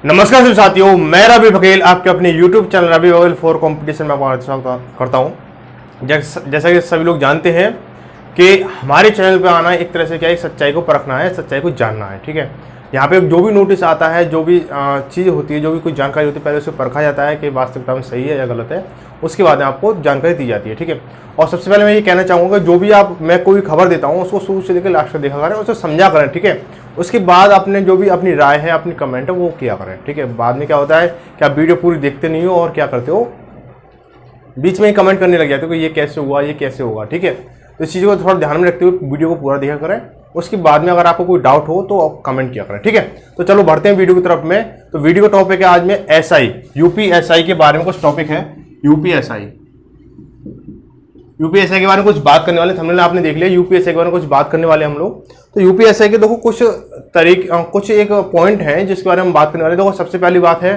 नमस्कार सभी साथियों, मैं रवि बघेल आपके अपने YouTube channel Ravi Baghel for competition में आपका स्वागत करता हूं। जैसा कि सभी लोग जानते हैं कि हमारे चैनल पे आना एक तरह से क्या है, सच्चाई को परखना है, सच्चाई को जानना है। ठीक है, यहाँ पे जो भी नोटिस आता है, जो भी चीज़ होती है, जो भी कोई जानकारी होती है, पहले उसे परखा जाता है कि वास्तविकता में सही है या गलत है। उसके बाद में आपको जानकारी दी जाती है। ठीक है, और सबसे पहले मैं ये कहना चाहूँगा, जो भी मैं कोई खबर देता हूँ उसको शुरू से लेकर लास्ट तक देखा करें, उसे समझा करें। ठीक है, उसके बाद आपने जो भी अपनी राय है, अपनी कमेंट है, वो किया करें। ठीक है, बाद में क्या होता है कि आप वीडियो पूरी देखते नहीं हो और क्या करते हो, बीच में ही कमेंट करने लग जाते हो कि ये कैसे हुआ, ये कैसे होगा। ठीक है, तो इस चीज़ को थोड़ा ध्यान में रखते हुए वीडियो को पूरा देखा करें। उसके बाद में अगर आपको कोई डाउट हो तो आप कमेंट किया करें। ठीक है, तो चलो बढ़ते हैं वीडियो की तरफ में। तो वीडियो का टॉपिक है आज में एसआई, यूपीएसआई के बारे में कुछ टॉपिक है। यूपीएसआई के बारे में कुछ बात करने वाले, थंबनेल आपने देख लिया। यूपीएसआई के बारे में कुछ बात करने वाले हम लोग। तो यूपीएसआई के देखो कुछ कुछ एक पॉइंट है जिसके बारे में बात करने वाले। देखो सबसे पहली बात है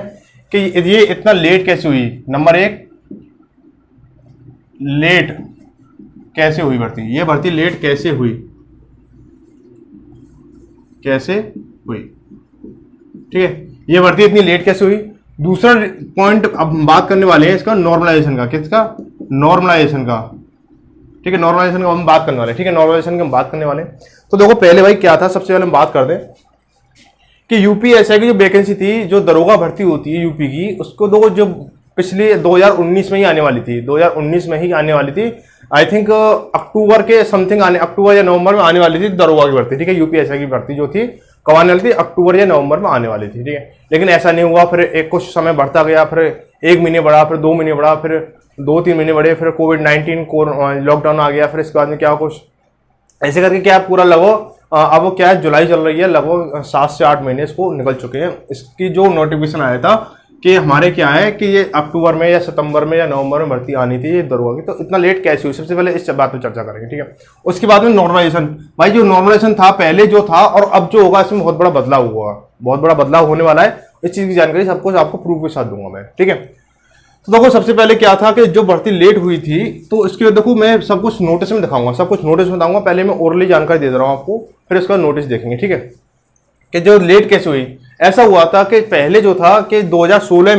कि ये इतना लेट कैसे हुई। नंबर एक, लेट कैसे हुई भर्ती, ये भर्ती लेट कैसे हुई, ठीक है, ये भर्ती इतनी लेट कैसे हुई। दूसरा पॉइंट अब हम बात करने वाले हैं इसका नॉर्मलाइजेशन का। किसका? नॉर्मलाइजेशन का। ठीक है, नॉर्मलाइजेशन का हम बात करने वाले हैं। ठीक है, नॉर्मलाइजेशन की हम बात करने वाले हैं। तो देखो पहले भाई क्या था, सबसे पहले हम बात कर दें कि यूपीएसआई की जो वैकेंसी थी, जो दरोगा भर्ती होती है यूपी की, उसको देखो जो पिछले 2019 में ही आने वाली थी, 2019 में ही आने वाली थी। आई थिंक अक्टूबर के समथिंग अक्टूबर या नवंबर में आने वाली थी दरोगा की भर्ती। ठीक है, यूपीएसआई की भर्ती जो थी कब आने वाली थी, अक्टूबर या नवंबर में आने वाली थी। ठीक है, लेकिन ऐसा नहीं हुआ। फिर एक कुछ समय बढ़ता गया, फिर 1 महीने बढ़ा, फिर 2 महीने बढ़ा, फिर 2-3 महीने बढ़े, फिर कोविड-19 को लॉकडाउन आ गया। फिर इसके बाद में क्या कुछ ऐसे करके क्या पूरा लगभग अब क्या है, जुलाई चल रही है, लगभग 7 से 8 महीने इसको निकल चुके हैं। इसकी जो नोटिफिकेशन आया था कि हमारे क्या है कि ये अक्टूबर में या सितंबर में या नवंबर में भर्ती आनी थी ये दरोगा की। तो इतना लेट कैसे हुई, सबसे पहले इस बात पर चर्चा करेंगे। ठीक है, उसके बाद में नॉर्मलाइजेशन। भाई जो नॉर्मलाइजेशन था पहले जो था और अब जो होगा, इसमें बहुत बड़ा बदलाव हुआ, बहुत बड़ा बदलाव होने वाला है। इस चीज की जानकारी सब कुछ आपको प्रूफ के साथ दूंगा मैं। ठीक है, तो देखो सबसे पहले क्या था कि जो भर्ती लेट हुई थी, तो इसके देखो मैं सब कुछ नोटिस में दिखाऊंगा, सब कुछ नोटिस में बताऊंगा। पहले मैं ओरली जानकारी दे रहा हूं आपको, फिर इसका नोटिस देखेंगे। ठीक है, कि जो लेट कैसे हुई। ऐसा हुआ था कि पहले जो था कि 2016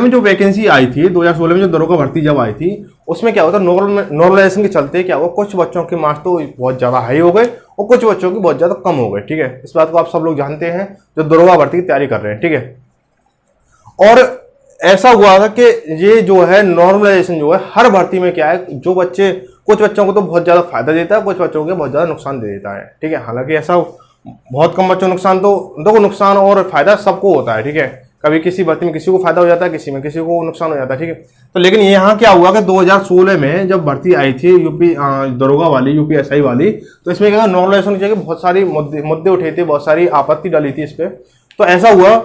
में जो वैकेंसी आई थी, 2016 में जो दरोगा भर्ती जब आई थी, उसमें क्या होता, नॉर्मलाइजेशन के चलते क्या हुआ, कुछ बच्चों के मार्क्स तो बहुत ज्यादा हाई हो गए और कुछ बच्चों के बहुत ज्यादा कम हो गए। ठीक है, इस बात को आप सब लोग जानते हैं जो दरोगा भर्ती की तैयारी कर रहे हैं। ठीक है, और ऐसा हुआ था कि ये जो है नॉर्मलाइजेशन जो है हर भर्ती में क्या है, जो बच्चे, कुछ बच्चों को तो बहुत ज्यादा फायदा देता है, कुछ बच्चों को बहुत ज्यादा नुकसान दे देता है। ठीक है, हालांकि ऐसा बहुत कम बच्चों को नुकसान, तो देखो नुकसान और फायदा सबको होता है। ठीक है, कभी किसी भर्ती में किसी को फायदा हो जाता है, किसी में किसी को नुकसान हो जाता है। ठीक है, तो लेकिन यहाँ क्या हुआ कि 2016 में जब भर्ती आई थी यूपी दरोगा वाली, यूपीएसआई वाली, तो इसमें क्या नॉर्मलाइजेशन की जगह बहुत सारी मुद्दे उठे थे, बहुत सारी आपत्ति डाली थी इस पे। तो ऐसा हुआ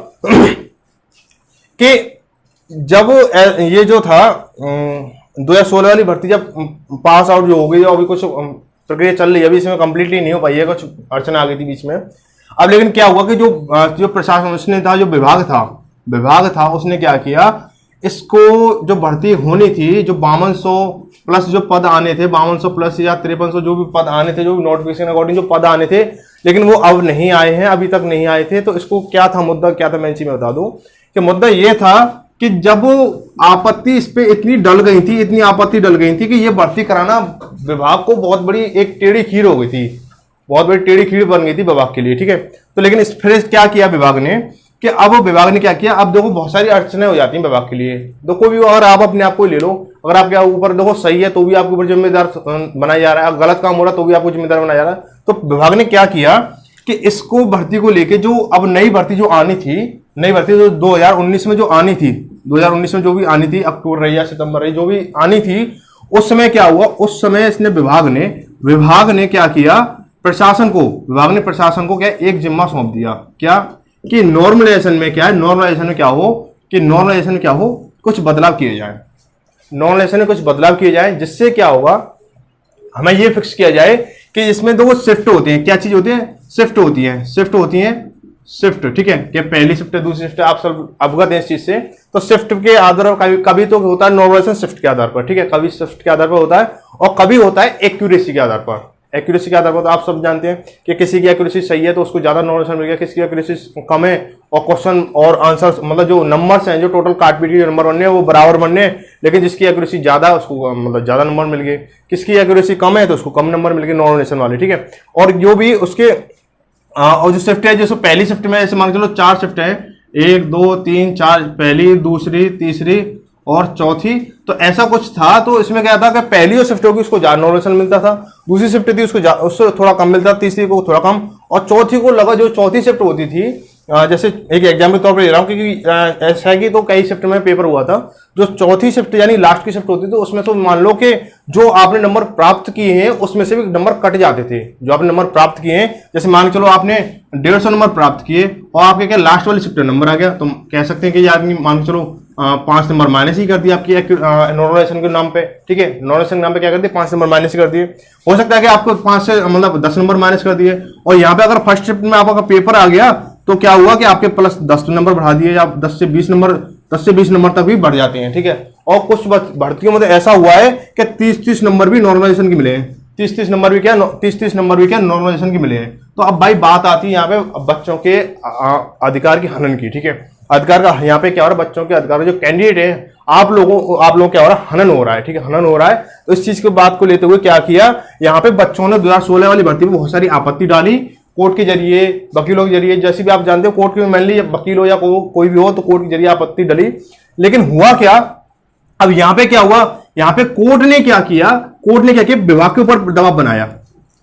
कि जब ये जो था 2016 वाली भर्ती जब पास आउट जो हो गई, अभी कुछ प्रक्रिया चल रही है, अभी इसमें कंप्लीटली नहीं हो पाई है, कुछ अड़चन आ गई थी बीच में। अब लेकिन क्या हुआ कि जो प्रशासन उसने था, जो विभाग था उसने क्या किया, इसको जो भर्ती होनी थी, जो 5200 प्लस जो पद आने थे, 5200 प्लस या 5300 जो भी पद आने थे, जो भी नोटिफिकेशन अकॉर्डिंग जो पद आने थे, लेकिन वो अब नहीं आए हैं, अभी तक नहीं आए थे। तो इसको क्या था, मुद्दा क्या था, मैं इसी में बता दूं कि मुद्दा ये था कि जब आपत्ति इस पे इतनी आपत्ति डल गई थी कि ये भर्ती कराना विभाग को बहुत बड़ी एक टेढ़ी खीर हो गई थी, बहुत बड़ी टेढ़ी खीर बन गई थी विभाग के लिए। ठीक है, तो लेकिन फिर क्या किया विभाग ने कि अब विभाग ने क्या किया, अब देखो बहुत सारी अड़चनें हो जाती हैं विभाग के लिए। तो कोई भी, अगर आप अपने आप को ले लो, अगर आपके ऊपर देखो सही है तो भी आपके ऊपर जिम्मेदार बनाया जा रहा है, गलत काम हो रहा है तो भी आपको जिम्मेदार बनाया जा रहा है। तो विभाग ने क्या किया कि इसको भर्ती को लेके जो अब नई भर्ती जो आनी थी, नई भर्ती जो 2019 में जो आनी थी, 2019 में जो भी आनी थी, अक्टूबर रही या सितंबर रही, जो भी आनी थी, उस समय क्या हुआ, उस समय इसने विभाग ने क्या किया, विभाग ने प्रशासन को क्या एक जिम्मा सौंप दिया, क्या कि नॉर्मलाइजेशन में क्या हो कुछ बदलाव किए जाए, नॉर्मलाइजेशन में कुछ बदलाव किए जाए, जिससे क्या होगा, हमें ये फिक्स किया जाए कि इसमें दो शिफ्ट होती हैं। क्या चीज होती है? शिफ्ट होती हैं। ठीक है, कि पहली शिफ्ट है, दूसरी शिफ्ट है, आप सब अवगत हैं इस चीज से। तो शिफ्ट के आधार पर कभी तो होता है नॉर्मलाइजेशन शिफ्ट के आधार पर। ठीक है, कभी शिफ्ट के आधार पर होता है और कभी होता है एक्यूरेसी के आधार पर। एक्यूरेसी के आधार पर तो आप सब जानते हैं कि किसी की एक्यूरेसी सही है तो उसको ज्यादा नॉर्मलाइजेशन मिल गया, किसी की एक्यूरेसी कम है और क्वेश्चन और आंसर मतलब जो नंबर्स हैं, जो टोटल काट पीट के जो नंबर बनने हैं वो बराबर बनने हैं, लेकिन जिसकी एक्यूरेसी ज्यादा है उसको मतलब ज्यादा नंबर मिल गए, किसकी एक्यूरेसी कम है तो उसको कम नंबर मिल गए, नॉर्मलाइजेशन वाले, ठीक है। और जो भी उसके और जो शिफ्ट है, जैसे पहली शिफ्ट में ऐसे मान के चलो 4 शिफ्ट है, 1 2 3 4, पहली, दूसरी, तीसरी और चौथी, तो ऐसा कुछ था। तो इसमें क्या था कि पहली जो शिफ्ट होगी उसको ज्यादा नॉर्मलाइजेशन मिलता था, दूसरी शिफ्ट थी उसको उससे थोड़ा कम मिलता था, तीसरी को थोड़ा कम, और चौथी को लगा जो चौथी शिफ्ट होती थी, जैसे एक एग्जाम के तौर पर ले रहा हूँ क्योंकि ऐसा है कि तो कई शिफ्ट में पेपर हुआ था, जो चौथी शिफ्ट यानी लास्ट की शिफ्ट होती थी उसमें तो मान लो कि जो आपने नंबर प्राप्त किए हैं उसमें से भी नंबर कट जाते थे, जो आपने नंबर प्राप्त किए हैं, जैसे मान के चलो आपने 150 नंबर प्राप्त किए और आपके क्या लास्ट वाली शिफ्ट नंबर आ गया, तो कह सकते हैं कि आदमी मान के चलो 5 नंबर माइनस ही कर दिया आपकी नॉर्मलाइजेशन के नाम पे, ठीक है, नॉर्मलाइजेशन के नाम पे क्या कर दिए 5 नंबर माइनस कर दिए। हो सकता है कि आपको 5 से मतलब 10 नंबर माइनस कर दिए, और यहाँ पे अगर फर्स्ट शिफ्ट में आपका पेपर आ गया तो क्या हुआ कि आपके प्लस 10 नंबर बढ़ा दिए, या 10 से 20 नंबर तक भी बढ़ जाते हैं, ठीक है। और कुछ भर्तियों में तो ऐसा हुआ है कि 30 नंबर भी नॉर्मलाइजेशन के मिले हैं, 30 नंबर भी क्या नॉर्मलाइजेशन के मिले हैं। तो अब भाई बात आती है यहाँ पे बच्चों के अधिकार की हनन की, ठीक है। अधिकार का यहाँ पे क्या हो रहा है, बच्चों के अधिकार जो कैंडिडेट है आप लोगों क्या हो रहा है, हनन हो रहा है, ठीक है, हनन हो रहा है। तो इस चीज की बात को लेते हुए क्या किया, यहाँ पे बच्चों ने 2016 वाली भर्ती में बहुत सारी आपत्ति डाली कोर्ट के जरिए, वकीलों के जरिए, जैसे भी आप जानते हो कोर्ट के मेनली वकील हो या कोई भी हो तो कोर्ट के जरिए आपत्ति डली। लेकिन हुआ क्या, अब यहाँ पे क्या हुआ, यहाँ पे कोर्ट ने क्या किया, विभाग के ऊपर दबाव बनाया,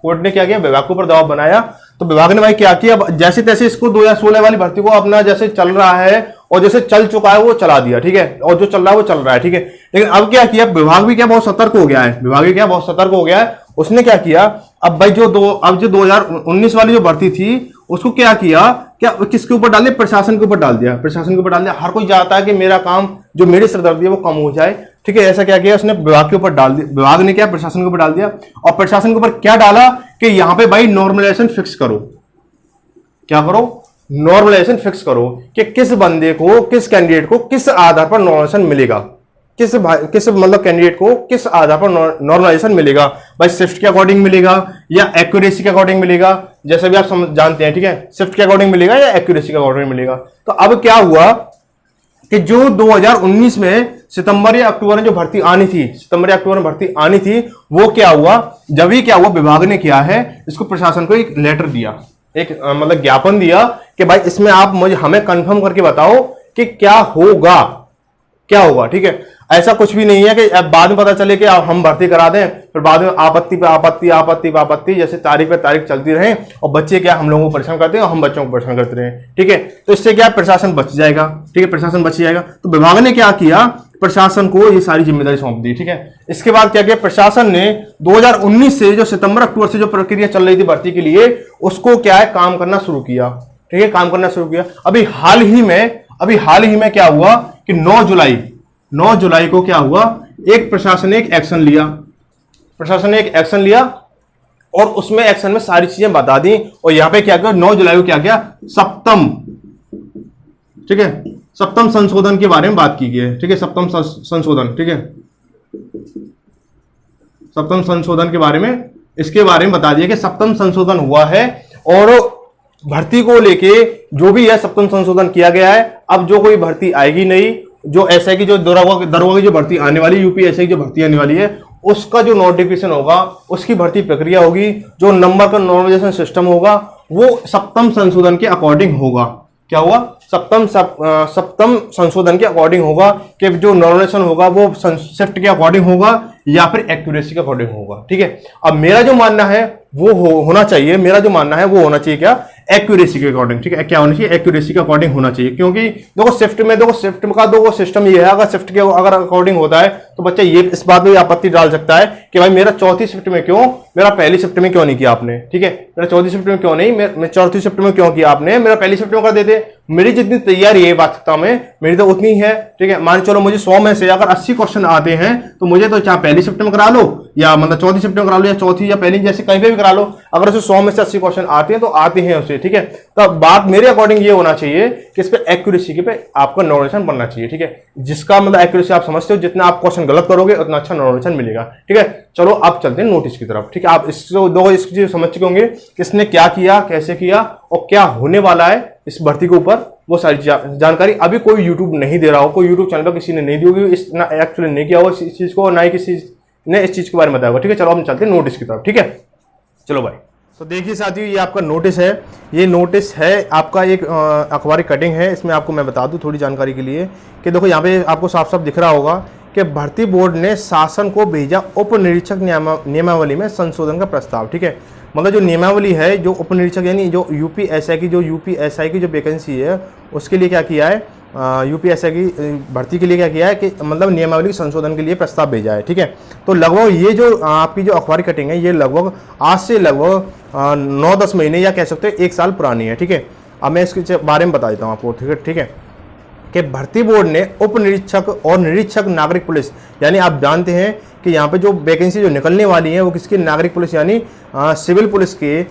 कोर्ट ने क्या किया, विभाग के ऊपर दबाव बनाया। तो विभाग ने भाई क्या किया, जैसे तैसे इसको 2016 वाली भर्ती को अपना जैसे चल रहा है और जैसे चल चुका है वो चला दिया, ठीक है, और जो चल रहा है वो चल रहा है, ठीक है। लेकिन अब क्या किया, विभाग भी क्या बहुत सतर्क हो गया है, उसने क्या किया, अब भाई जो 2019 वाली जो भर्ती थी उसको क्या किया, क्या किसके ऊपर डाल दिया, प्रशासन के ऊपर डाल दिया। हर कोई चाहता है कि मेरा काम जो मेरी सरदर्दी है वो कम हो जाए, ठीक है। ऐसा क्या किया उसने, विभाग के ऊपर डाल दिया, विभाग ने क्या प्रशासन के ऊपर डाल दिया, और प्रशासन के ऊपर क्या डाला कि यहां पे भाई नॉर्मलाइजेशन फिक्स करो, क्या करो, नॉर्मलाइजेशन फिक्स करो कि किस बंदे को, किस कैंडिडेट को किस आधार पर नॉर्मलाइजेशन मिलेगा, किस मतलब कैंडिडेट को किस आधार पर नॉर्मलाइजेशन मिलेगा, भाई शिफ्ट के अकॉर्डिंग मिलेगा या एक्यूरेसी के अकॉर्डिंग मिलेगा, जैसे भी आप जानते हैं, ठीक है, शिफ्ट के अकॉर्डिंग मिलेगा या एक्यूरेसी के अकॉर्डिंग मिलेगा। तो अब क्या हुआ कि जो 2019 में सितंबर या अक्टूबर में जो भर्ती आनी थी, वो क्या हुआ, जब ही क्या हुआ, विभाग ने किया है इसको प्रशासन को एक लेटर दिया, एक मतलब ज्ञापन दिया कि भाई इसमें आप हमें कंफर्म करके बताओ कि क्या होगा, ठीक है। ऐसा कुछ भी नहीं है कि बाद में पता चले कि हम भर्ती करा दें, फिर बाद में आपत्ति पे आपत्ति जैसे तारीख पे तारीख चलती रहे और बच्चे क्या हम लोगों को परेशान करते हैं और हम बच्चों को परेशान करते रहे, ठीक है। तो इससे क्या प्रशासन बच जाएगा, ठीक है, प्रशासन बच जाएगा। तो विभाग ने क्या किया, प्रशासन को ये सारी जिम्मेदारी सौंप दी, ठीक है। इसके बाद क्या किया, प्रशासन ने 2019 से जो सितंबर अक्टूबर से जो प्रक्रिया चल रही थी भर्ती के लिए, उसको क्या है काम करना शुरू किया, ठीक है, काम करना शुरू किया। अभी हाल ही में क्या हुआ कि 9 जुलाई को क्या हुआ, प्रशासन ने एक एक्शन लिया और उसमें एक्शन में सारी चीजें बता दी। और यहां पे क्या किया, 9 जुलाई को क्या किया, सप्तम, ठीक है, सप्तम संशोधन के बारे में बात की गई है, ठीक है, सप्तम संशोधन, ठीक है, सप्तम संशोधन के बारे में, इसके बारे में बता दिया कि सप्तम संशोधन हुआ है और भर्ती को लेके जो भी है सप्तम संशोधन किया गया है। अब जो कोई भर्ती आएगी नहीं, जो एसआई की जो दरोगा की जो भर्ती आने वाली, यूपीएसआई की जो भर्ती आने वाली है, उसका जो नोटिफिकेशन होगा, उसकी भर्ती प्रक्रिया होगी, जो नंबर का नॉर्मलाइजेशन सिस्टम होगा वो सप्तम संशोधन के अकॉर्डिंग होगा। क्या हुआ, सप्तम संशोधन के अकॉर्डिंग होगा कि जो नॉर्मलाइजेशन होगा वो शिफ्ट के अकॉर्डिंग होगा या फिर एक्यूरेसी के अकॉर्डिंग होगा, ठीक है। अब मेरा जो मानना है वो होना चाहिए क्या, एक्यूरेसी के अकॉर्डिंग, ठीक है, क्या होना चाहिए, एक्यूरेसी के अकॉर्डिंग होना चाहिए। क्योंकि देखो शिफ्ट का सिस्टम ये है, अगर शिफ्ट के अगर अकॉर्डिंग होता है तो बच्चा ये इस बात में आपत्ति डाल सकता है कि भाई मेरा चौथी शिफ्ट में क्यों, मेरा पहली शिफ्ट में क्यों नहीं किया आपने, ठीक है, मेरा चौथी शिफ्ट में क्यों नहीं, मैं चौथी शिफ्ट में क्यों किया आपने, मेरा पहली शिफ्ट में कर देते। मेरी जितनी तैयारी है वास्तविकता में मेरी तो उतनी है, ठीक है। मान चलो मुझे 100 में से अगर 80 क्वेश्चन आते हैं तो मुझे तो चाहे पहली शिफ्ट में करा लो या मतलब चौथी शिफ्ट में करा लो या चौथी या पहली, जैसे कहीं पे भी करा लो, अगर उसे 100 में से 80 क्वेश्चन आते हैं तो आते हैं उसे, ठीक है। तो बात मेरे अकॉर्डिंग ये होना चाहिए कि इस पे एक्यूरेसी के पे आपका नॉर्मलाइजेशन बनना चाहिए, ठीक है, जिसका मतलब एक्यूरेसी आप समझते हो, जितना आप क्वेश्चन गलत करोगे उतना अच्छा नॉर्मलाइजेशन मिलेगा, ठीक है। चलो अब चलते हैं नोटिस की तरफ, ठीक है। आप इसको दो इस चीज समझ चुके होंगे कि इसने क्या किया, कैसे किया और क्या होने वाला है इस भर्ती के ऊपर, वो सारी जानकारी अभी कोई यूट्यूब नहीं दे रहा हो, कोई यूट्यूब चैनल पर किसी ने नहीं दी होगी, इस ना एक्चुअली नहीं किया होगा इस चीज को, ना ही किसी ने इस चीज के बारे में बताया होगा, ठीक है। चलो हम चलते हैं नोटिस की तरफ, ठीक है। चलो भाई, तो देखिए साथियों, ये आपका नोटिस है, ये नोटिस है आपका, एक अखबारी कटिंग है। इसमें आपको मैं बता दूं थोड़ी जानकारी के लिए कि देखो यहाँ पे आपको साफ साफ दिख रहा होगा कि भर्ती बोर्ड ने शासन को भेजा उप निरीक्षक नियमावली में संशोधन का प्रस्ताव, ठीक है। मतलब जो नियमावली है, जो उप निरीक्षक यानी जो यूपीएसआई की जो वैकेंसी है उसके लिए क्या किया है, यूपीएसआई की भर्ती के लिए क्या किया है कि मतलब नियमावली संशोधन के लिए प्रस्ताव भेजा है, ठीक है। तो लगभग ये जो आपकी जो अखबारी कटिंग है, ये लगभग आज से लगभग 9-10 महीने या कह सकते हैं 1 साल पुरानी है, ठीक है। अब मैं इसके बारे में बता देता हूँ आपको, ठीक है कि भर्ती बोर्ड ने उप निरीक्षक और निरीक्षक नागरिक पुलिस, यानी आप जानते हैं कि यहाँ पे जो वैकेंसी जो निकलने वाली है वो किसकी, नागरिक पुलिस यानी सिविल पुलिस के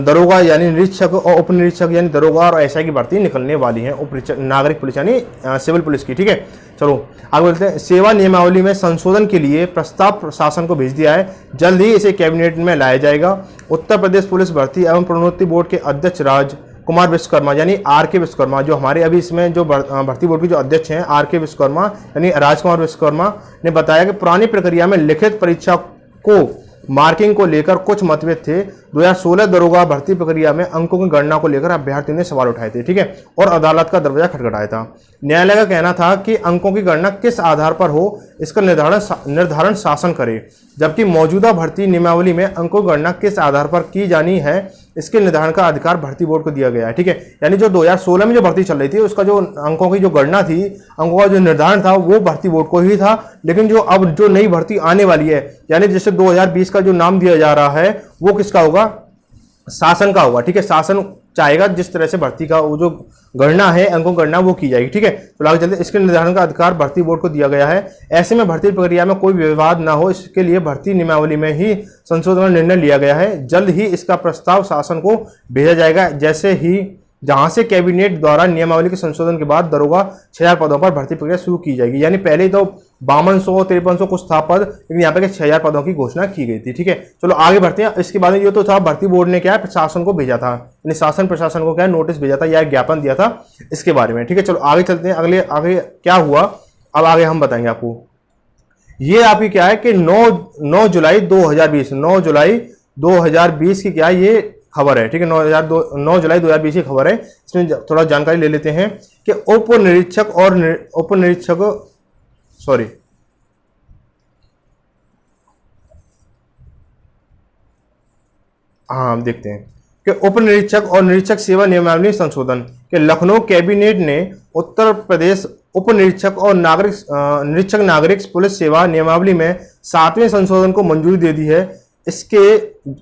दरोगा यानी निरीक्षक और उप निरीक्षक यानी दरोगा और एसआई की भर्ती निकलने वाली है, नागरिक पुलिस यानी सिविल पुलिस की, ठीक है। चलो आगे बोलते हैं, सेवा नियमावली में संशोधन के लिए प्रस्ताव प्रशासन को भेज दिया है, जल्द ही इसे कैबिनेट में लाया जाएगा। उत्तर प्रदेश पुलिस भर्ती एवं प्रोन्नति बोर्ड के अध्यक्ष राज कुमार विश्वकर्मा यानी आर.के. विश्वकर्मा, जो हमारे अभी इसमें जो भर्ती बोर्ड के जो अध्यक्ष हैं आर.के. विश्वकर्मा यानी राजकुमार विश्वकर्मा ने बताया कि पुरानी प्रक्रिया में लिखित परीक्षा को मार्किंग को लेकर कुछ मतभेद थे। 2016 दरोगा भर्ती प्रक्रिया में अंकों की गणना को लेकर अभ्यर्थियों ने सवाल उठाए थे, ठीक है, और अदालत का दरवाजा खटखटाया था। न्यायालय का कहना था कि अंकों की गणना किस आधार पर हो इसका निर्धारण शासन करे, जबकि मौजूदा भर्ती नियमावली में अंकों की गणना किस आधार पर की जानी है इसके निर्धारण का अधिकार भर्ती बोर्ड को दिया गया है, ठीक है। यानी जो 2016 में जो भर्ती चल रही थी उसका जो अंकों की जो गणना थी, अंकों का जो निर्धारण था वो भर्ती बोर्ड को ही था, लेकिन जो अब जो नई भर्ती आने वाली है यानी जैसे 2020 का जो नाम दिया जा रहा है वो किसका होगा, शासन का होगा, ठीक है। शासन चाहेगा जिस तरह से भर्ती का वो जो गणना है, अंकों गणना वो की जाएगी, ठीक है। तो आगे चलते, इसके निर्धारण का अधिकार भर्ती बोर्ड को दिया गया है। ऐसे में भर्ती प्रक्रिया में कोई विवाद ना हो इसके लिए भर्ती नियमावली में ही संशोधन का निर्णय लिया गया है। जल्द ही इसका प्रस्ताव शासन को भेजा जाएगा, जैसे ही जहां से कैबिनेट द्वारा नियमावली के संशोधन के बाद दरोगा 6000 पदों पर भर्ती प्रक्रिया शुरू की जाएगी। यानी पहले तो 5200-5300 कुछ था पद, लेकिन यहाँ पे 6000 पदों की घोषणा की गई थी, ठीक है। चलो आगे बढ़ते हैं। इसके बाद ये तो था भर्ती बोर्ड ने क्या है, प्रशासन को भेजा था, यानी शासन प्रशासन को क्या है, नोटिस भेजा था या ज्ञापन दिया था इसके बारे में, ठीक है। चलो आगे चलते हैं, आगे क्या हुआ अब आगे हम बताएंगे आपको। ये आपकी क्या है कि 9 जुलाई 2020 की क्या ये खबर है, ठीक है। 9 जुलाई 2020 की खबर है। इसमें थोड़ा जानकारी ले लेते हैं कि उप निरीक्षक सॉरी हाँ देखते हैं कि उप निरीक्षक और निरीक्षक सेवा नियमावली संशोधन के लखनऊ कैबिनेट ने उत्तर प्रदेश उप निरीक्षक और निरीक्षक नागरिक पुलिस सेवा नियमावली में 7वें संशोधन को मंजूरी दे दी है। इसके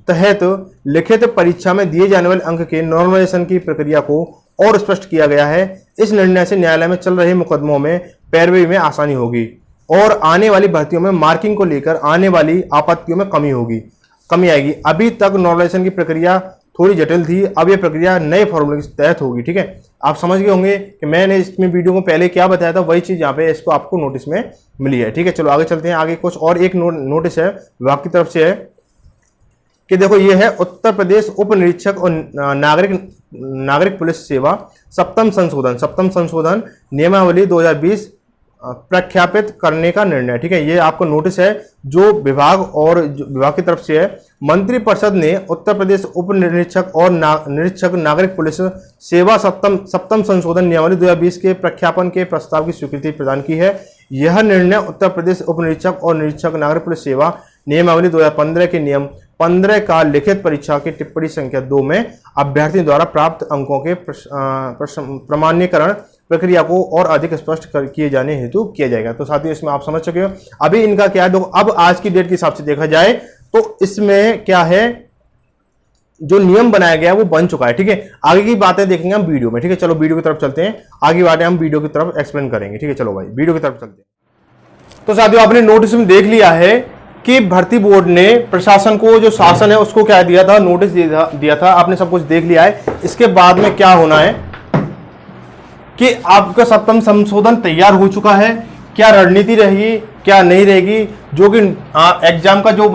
तहत लिखित परीक्षा में दिए जाने वाले अंक के नॉर्मलाइजेशन की प्रक्रिया को और स्पष्ट किया गया है। इस निर्णय से न्यायालय में चल रहे मुकदमों में पैरवी में आसानी होगी और आने वाली भर्तियों में मार्किंग को लेकर आने वाली आपत्तियों में कमी आएगी। अभी तक नॉर्मलाइजेशन की प्रक्रिया थोड़ी जटिल थी, अब यह प्रक्रिया नए फॉर्मूले के तहत होगी, ठीक है। आप समझ गए होंगे कि मैंने इसमें वीडियो को पहले क्या बताया था, वही चीज यहाँ पे इसको आपको नोटिस में मिली है, ठीक है। चलो आगे चलते हैं। आगे कुछ और एक नोटिस है विभाग की तरफ से है कि देखो ये है उत्तर प्रदेश उप निरीक्षक और नागरिक पुलिस सेवा सप्तम संशोधन नियमावली 2020 प्रख्यापित करने का निर्णय, ठीक है। ये आपको नोटिस है जो विभाग की तरफ से है। मंत्रिपरिषद ने उत्तर प्रदेश उप निरीक्षक और निरीक्षक नागरिक पुलिस सेवा सप्तम संशोधन नियमावली 2020 के प्रख्यापन के प्रस्ताव की स्वीकृति प्रदान की है। यह निर्णय उत्तर प्रदेश उप निरीक्षक और निरीक्षक नागरिक पुलिस सेवा नियमावली 2015 के नियम 15 का लिखित परीक्षा की टिप्पणी संख्या 2 में अभ्यर्थी द्वारा प्राप्त अंकों के प्रमाणीकरण प्रक्रिया को और अधिक स्पष्ट किए जाने हेतु किया जाएगा। तो साथियों इसमें आप समझ चुके हो। अभी इनका क्या है, देखो अब आज की डेट के हिसाब से देखा जाए तो इसमें क्या है, जो नियम बनाया गया वो बन चुका है, ठीक है। आगे की बातें देखेंगे हम वीडियो में, ठीक है। चलो वीडियो की तरफ चलते हैं, आगे बातें हम वीडियो की तरफ एक्सप्लेन करेंगे, ठीक है। चलो भाई वीडियो की तरफ चलते हैं। तो साथियों आपने नोटिस में देख लिया है कि भर्ती बोर्ड ने प्रशासन को, जो शासन है उसको क्या दिया था, नोटिस दिया था। आपने सब कुछ देख लिया है। इसके बाद में क्या होना है कि आपका सप्तम संशोधन तैयार हो चुका है। क्या रणनीति रहेगी, क्या नहीं रहेगी, जो कि एग्जाम का जो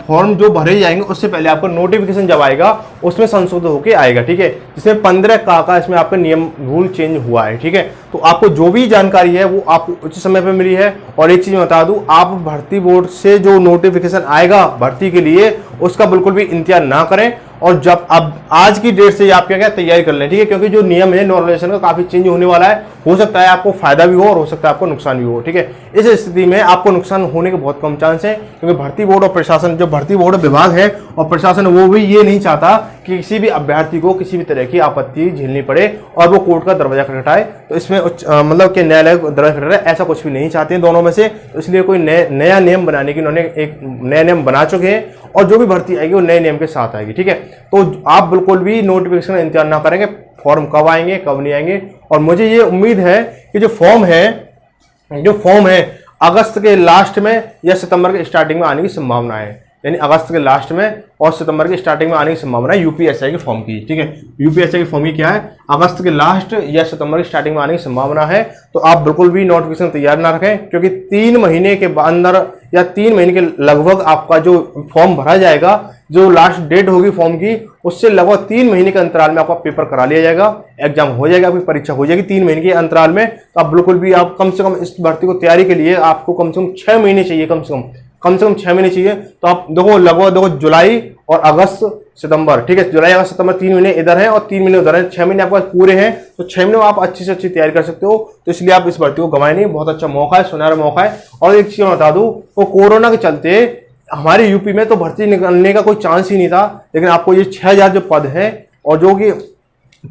फॉर्म जो भरे जाएंगे उससे पहले आपको नोटिफिकेशन जब आएगा उसमें संशोधन होके आएगा। ठीक है, जिसमें 15 का इसमें आपका नियम रूल चेंज हुआ है। ठीक है, तो आपको जो भी जानकारी है वो आपको उचित समय पर मिली है। और एक चीज मैं बता दूं, आप भर्ती बोर्ड से जो नोटिफिकेशन आएगा भर्ती के लिए उसका बिल्कुल भी इंतजार ना करें। और जब अब आज की डेट से आप क्या तैयारी कर लें। ठीक है, क्योंकि जो नियम है नॉर्मलाइजेशन का काफी चेंज होने वाला है। हो सकता है आपको फायदा भी हो और हो सकता है आपको नुकसान भी हो। ठीक है, इस स्थिति में आपको नुकसान होने के बहुत कम चांस है, क्योंकि भर्ती बोर्ड और प्रशासन, जो भर्ती बोर्ड विभाग है और प्रशासन, वो भी ये नहीं चाहता कि किसी भी अभ्यर्थी को किसी भी तरह की आपत्ति झेलनी पड़े और वो कोर्ट का दरवाजा खटखटाए। तो इसमें मतलब कि न्यायालय दरवाजा खटखटाए, ऐसा कुछ भी नहीं चाहते हैं दोनों में से। तो इसलिए कोई नया नियम बनाने की उन्होंने एक नया नियम बना चुके हैं और जो भी भर्ती आएगी वो नए नियम के साथ आएगी। ठीक है, तो आप बिल्कुल भी नोटिफिकेशन का इंतजार ना करेंगे, फॉर्म कब आएंगे कब नहीं आएंगे। और मुझे ये उम्मीद है कि जो फॉर्म है अगस्त के लास्ट में या सितंबर के स्टार्टिंग में आने की संभावना है। यानी अगस्त के लास्ट में और सितंबर के स्टार्टिंग में आने की संभावना है यूपीएससी के फॉर्म की। ठीक है, यूपीएससी की फॉर्म की क्या है, अगस्त के लास्ट या सितंबर की स्टार्टिंग में आने की संभावना है। तो आप बिल्कुल भी नोटिफिकेशन तैयार ना रखें, क्योंकि 3 महीने के अंदर या 3 महीने के लगभग आपका जो फॉर्म भरा जाएगा, जो लास्ट डेट होगी फॉर्म की, उससे लगभग 3 महीने के अंतराल में आपका पेपर करा लिया जाएगा, एग्जाम हो जाएगा, आपकी परीक्षा हो जाएगी 3 महीने के अंतराल में। तो आप बिल्कुल भी, आप कम से कम इस भर्ती को तैयारी के लिए आपको कम से कम 6 महीने चाहिए, कम से कम 6 महीने चाहिए। तो आप देखो, लगभग देखो जुलाई और अगस्त सितंबर, ठीक है, जुलाई अगस्त सितंबर 3 महीने इधर है और 3 महीने उधर है, 6 महीने आपके पास पूरे हैं। तो 6 महीने में आप अच्छी से अच्छी तैयारी कर सकते हो। तो इसलिए आप इस भर्ती को गंवाए नहीं, बहुत अच्छा मौका है, सुनहरा मौका है। और एक चीज मैं बता दूं, वो कोरोना के चलते हमारे यूपी में तो भर्ती निकलने का कोई चांस ही नहीं था, लेकिन आपको ये 6000 जो पद है और जो कि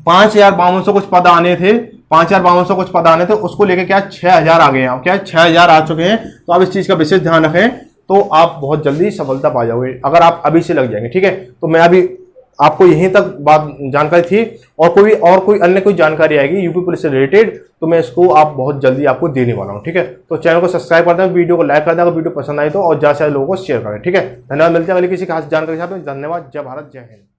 5500 कुछ पद आने थे, 5500 कुछ पद आने थे, उसको लेके क्या 6000 आ गए हैं, क्या 6000 आ चुके हैं। तो आप इस चीज का विशेष ध्यान रखें, तो आप बहुत जल्दी सफलता पा जाओगे अगर आप अभी से लग जाएंगे। ठीक है, तो मैं अभी आपको यहीं तक बात जानकारी थी, और कोई अन्य कोई जानकारी आएगी यूपी पुलिस से रिलेटेड तो मैं इसको आप बहुत जल्दी आपको देने वाला हूं। ठीक है, तो चैनल को सब्सक्राइब कर दें, वीडियो को लाइक कर दें अगर वीडियो पसंद आई तो, और ज्यादा से ज्यादा लोगों को शेयर करें। ठीक है, धन्यवाद। मिलते हैं अगली किसी खास जानकारी के साथ। धन्यवाद। जय भारत, जय हिंद।